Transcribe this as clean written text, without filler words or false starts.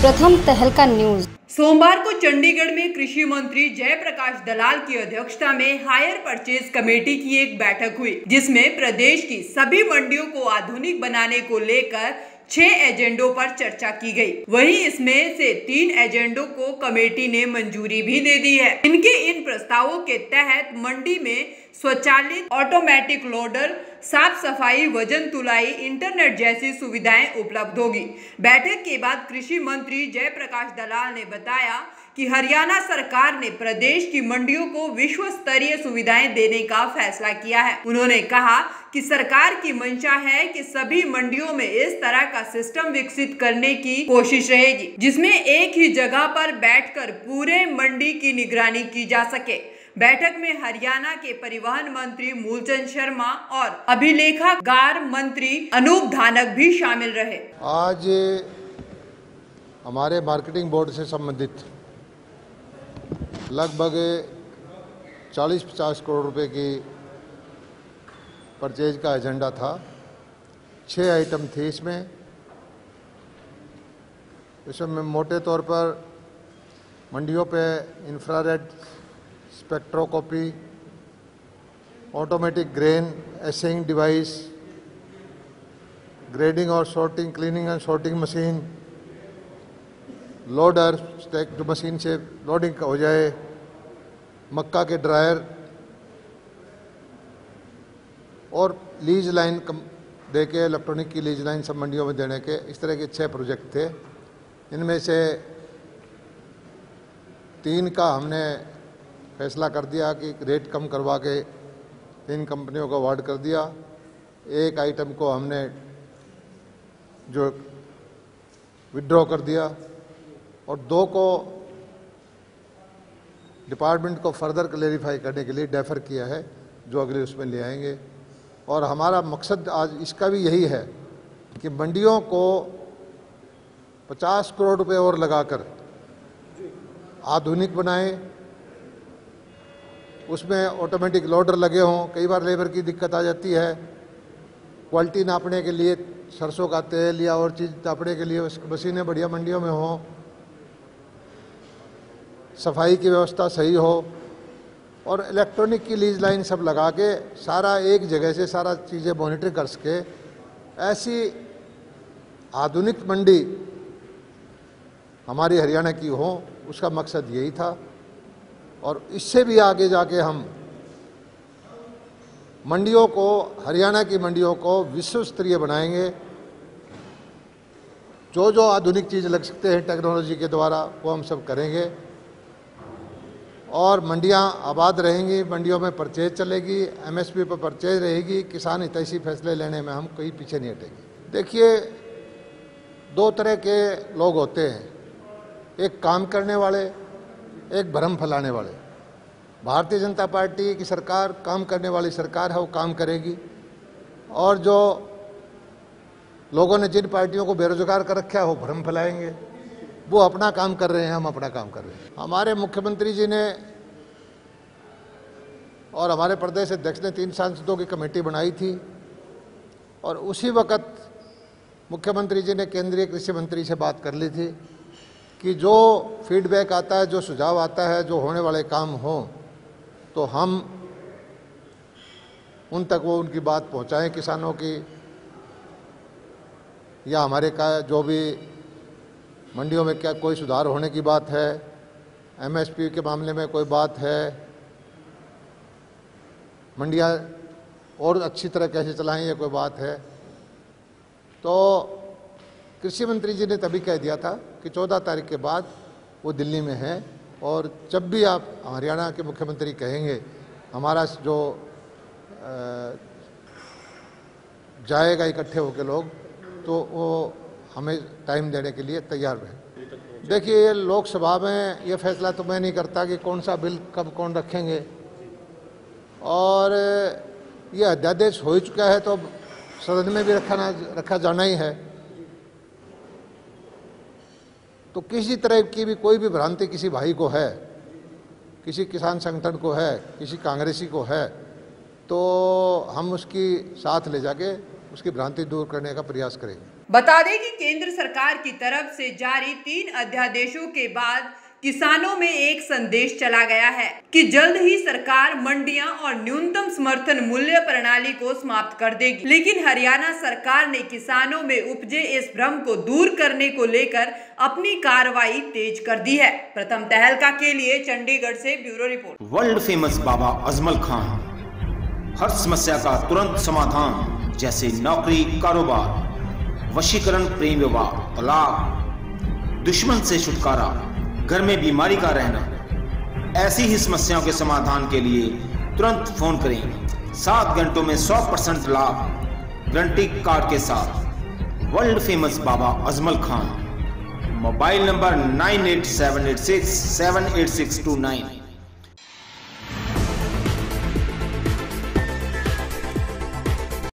प्रथम तहलका न्यूज। सोमवार को चंडीगढ़ में कृषि मंत्री जयप्रकाश दलाल की अध्यक्षता में हायर परचेज कमेटी की एक बैठक हुई, जिसमें प्रदेश की सभी मंडियों को आधुनिक बनाने को लेकर 6 एजेंडों पर चर्चा की गई। वहीं इसमें से 3 एजेंडों को कमेटी ने मंजूरी भी दे दी है। इन प्रस्तावों के तहत मंडी में स्वचालित ऑटोमेटिक लोडर, साफ सफाई, वजन तुलाई, इंटरनेट जैसी सुविधाएं उपलब्ध होगी। बैठक के बाद कृषि मंत्री जयप्रकाश दलाल ने बताया कि हरियाणा सरकार ने प्रदेश की मंडियों को विश्व स्तरीय सुविधाएं देने का फैसला किया है। उन्होंने कहा कि सरकार की मंशा है कि सभी मंडियों में इस तरह का सिस्टम विकसित करने की कोशिश रहेगी, जिसमें एक ही जगह पर बैठकर पूरे मंडी की निगरानी की जा सके। बैठक में हरियाणा के परिवहन मंत्री मूलचंद शर्मा और अभिलेखागार मंत्री अनूप धानक भी शामिल रहे। आज हमारे मार्केटिंग बोर्ड से संबंधित लगभग 40-50 करोड़ रुपए की परचेज का एजेंडा था। 6 आइटम थे इसमें मोटे तौर पर मंडियों पे infrared spectroscopy, automatic grain assaying device, grading और sorting, cleaning and sorting machine, loader stack जो मशीन से लोडिंग हो जाए, मक्का के ड्रायर और लीज लाइन दे के इलेक्ट्रॉनिक की लीज लाइन सब मंडियों में देने के, इस तरह के 6 प्रोजेक्ट थे। इनमें से 3 का हमने फैसला कर दिया कि रेट कम करवा के 3 कंपनियों को अवार्ड कर दिया। 1 आइटम को हमने जो विड्रॉ कर दिया और 2 को डिपार्टमेंट को फर्दर क्लेरिफाई करने के लिए डेफर किया है, जो अगले उसमें ले आएंगे। और हमारा मकसद आज इसका भी यही है कि मंडियों को 50 करोड़ रुपए और लगाकर आधुनिक बनाएं, उसमें ऑटोमेटिक लोडर लगे हों। कई बार लेबर की दिक्कत आ जाती है, क्वालिटी नापने के लिए सरसों का तेल या और चीज़ नापने के लिए मशीनें बढ़िया मंडियों में हों, सफाई की व्यवस्था सही हो और इलेक्ट्रॉनिक की लीज लाइन सब लगा के सारा एक जगह से सारा चीज़ें मॉनिटर कर सके। ऐसी आधुनिक मंडी हमारी हरियाणा की हो, उसका मकसद यही था। और इससे भी आगे जाके हम मंडियों को, हरियाणा की मंडियों को विश्व स्तरीय बनाएंगे। जो जो आधुनिक चीज़ लग सकते हैं टेक्नोलॉजी के द्वारा, वो हम सब करेंगे और मंडियां आबाद रहेंगी, मंडियों में परचेज चलेगी, एमएसपी पर परचेज रहेगी, किसान हितैषी फैसले लेने में हम कहीं पीछे नहीं हटेंगे। देखिए, 2 तरह के लोग होते हैं, एक काम करने वाले, एक भ्रम फैलाने वाले। भारतीय जनता पार्टी की सरकार काम करने वाली सरकार है, वो काम करेगी। और जो लोगों ने जिन पार्टियों को बेरोजगार कर रखा है, वो भ्रम फैलाएंगे। वो अपना काम कर रहे हैं, हम अपना काम कर रहे हैं। हमारे मुख्यमंत्री जी ने और हमारे प्रदेश अध्यक्ष ने 3 सांसदों की कमेटी बनाई थी और उसी वक्त मुख्यमंत्री जी ने केंद्रीय कृषि मंत्री से बात कर ली थी कि जो फीडबैक आता है, जो सुझाव आता है, जो होने वाले काम हों, तो हम उन तक वो उनकी बात पहुंचाएं किसानों की, या हमारे का जो भी मंडियों में क्या कोई सुधार होने की बात है, एमएसपी के मामले में कोई बात है, मंडियां और अच्छी तरह कैसे चलाएं, ये कोई बात है। तो कृषि मंत्री जी ने तभी कह दिया था कि 14 तारीख के बाद वो दिल्ली में है और जब भी आप हरियाणा के मुख्यमंत्री कहेंगे, हमारा जो जाएगा इकट्ठे होकर लोग, तो वो हमें टाइम देने के लिए तैयार रहे। देखिए, ये लोकसभा में ये फैसला तो मैं नहीं करता कि कौन सा बिल कब कौन रखेंगे, और ये अध्यादेश हो ही चुका है तो सदन में भी रखा जाना ही है। तो किसी तरह की भी कोई भी भ्रांति किसी भाई को है, किसी किसान संगठन को है, किसी कांग्रेसी को है, तो हम उसकी साथ ले जाके उसकी भ्रांति दूर करने का प्रयास करेंगे। बता दें कि केंद्र सरकार की तरफ से जारी 3 अध्यादेशों के बाद किसानों में एक संदेश चला गया है कि जल्द ही सरकार मंडियां और न्यूनतम समर्थन मूल्य प्रणाली को समाप्त कर देगी। लेकिन हरियाणा सरकार ने किसानों में उपजे इस भ्रम को दूर करने को लेकर अपनी कार्रवाई तेज कर दी है। प्रथम तहलका के लिए चंडीगढ़ से bureau report. World famous Baba Ajmal Khan हर समस्या का तुरंत समाधान, जैसे नौकरी, कारोबार, वशीकरण, प्रेम विवाह, तलाक, दुश्मन से छुटकारा, घर में बीमारी का रहना, ऐसी ही समस्याओं के समाधान के लिए तुरंत फोन करें। 7 घंटों में 100% लाभ गारंटी कार्ड के साथ। World famous Baba Ajmal Khan. Mobile number 9878678629।